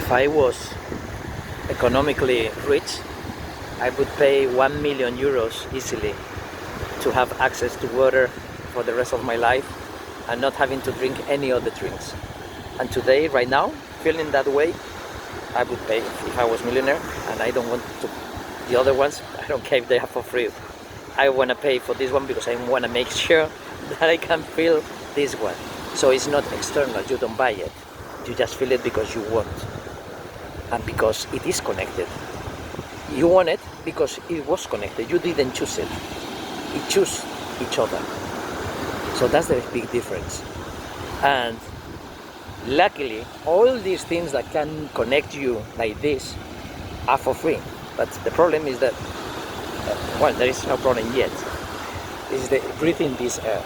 If I was economically rich, I would pay 1 million euros easily to have access to water for the rest of my life and not having to drink any other drinks. And today, right now, feeling that way, I would pay if I was millionaire, and I don't want to. The other ones, I don't care if they are for free. I want to pay for this one because I want to make sure that I can feel this one. So it's not external, you don't buy it. You just feel it because you want. And because it is connected. You want it because it was connected. You didn't choose it. It chose each other. So that's the big difference. And luckily, all these things that can connect you like this are for free. But the problem is that, well, there is no problem yet. Is the breathing this air.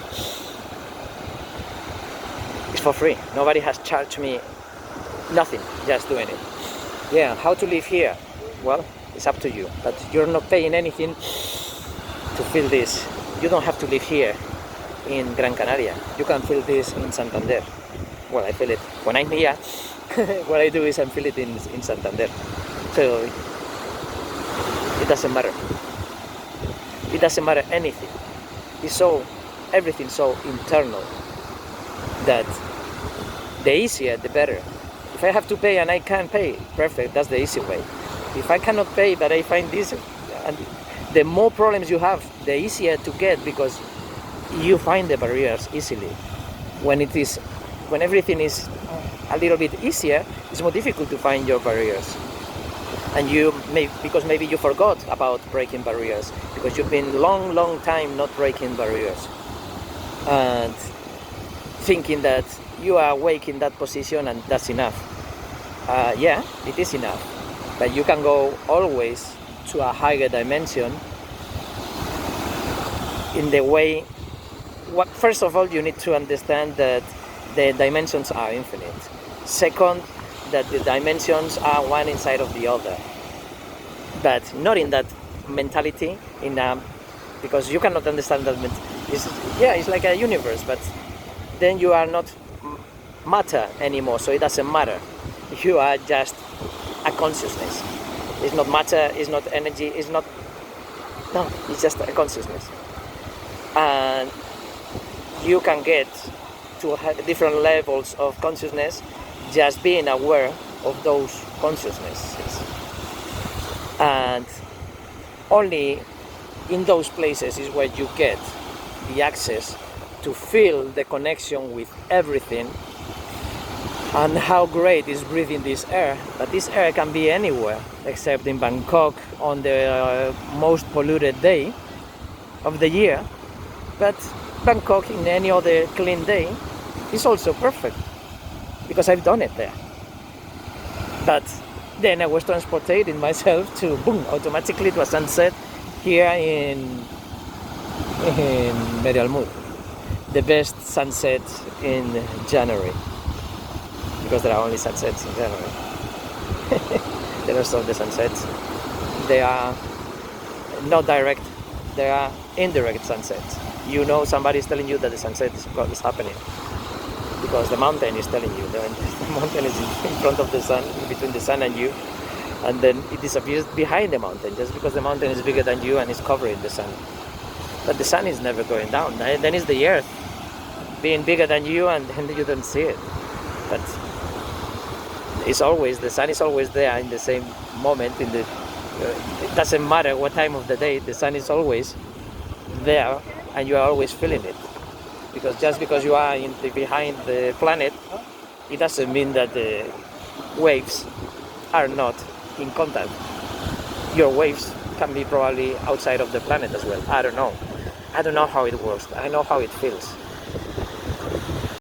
It's for free. Nobody has charged me nothing, just doing it. Yeah, how to live here? Well, it's up to you. But you're not paying anything to feel this. You don't have to live here in Gran Canaria. You can feel this in Santander. Well, I feel it when I'm here. What I do is I feel it in Santander. So it doesn't matter. It doesn't matter anything. It's everything so internal that the easier the better. If I have to pay and I can't pay, perfect, that's the easy way. If I cannot pay but I find this, and the more problems you have, the easier to get, because you find the barriers easily. When everything is a little bit easier, it's more difficult to find your barriers. And because maybe you forgot about breaking barriers, because you've been long time not breaking barriers, and thinking that you are awake in that position and that's enough. Yeah, it is enough, but you can go always to a higher dimension in the way. First of all, you need to understand that the dimensions are infinite. Second, that the dimensions are one inside of the other, but not in that mentality. Because you cannot understand that. It's like a universe, but then you are not matter anymore, so it doesn't matter. You are just a consciousness. It's not matter, it's not energy, it's just a consciousness. And you can get to different levels of consciousness just being aware of those consciousnesses. And only in those places is where you get the access to feel the connection with everything, and how great is breathing this air. But this air can be anywhere except in Bangkok on the most polluted day of the year. But Bangkok in any other clean day is also perfect, because I've done it there. But then I was transporting myself to automatically to a sunset here in Medialmud, the best sunset in January, because there are only sunsets in January. The rest of the sunsets, they are not direct, they are indirect sunsets. You know, somebody is telling you that the sunset is happening, because the mountain is telling you. The mountain is in front of the sun, between the sun and you, and then it disappears behind the mountain, just because the mountain is bigger than you and is covering the sun. But the sun is never going down. Then it's the earth being bigger than you, and then you don't see it. But the sun is always there in the same moment. It doesn't matter what time of the day, the sun is always there, and you are always feeling it. Because just because you are behind the planet, it doesn't mean that the waves are not in contact. Your waves can be probably outside of the planet as well. I don't know how it works. I know how it feels.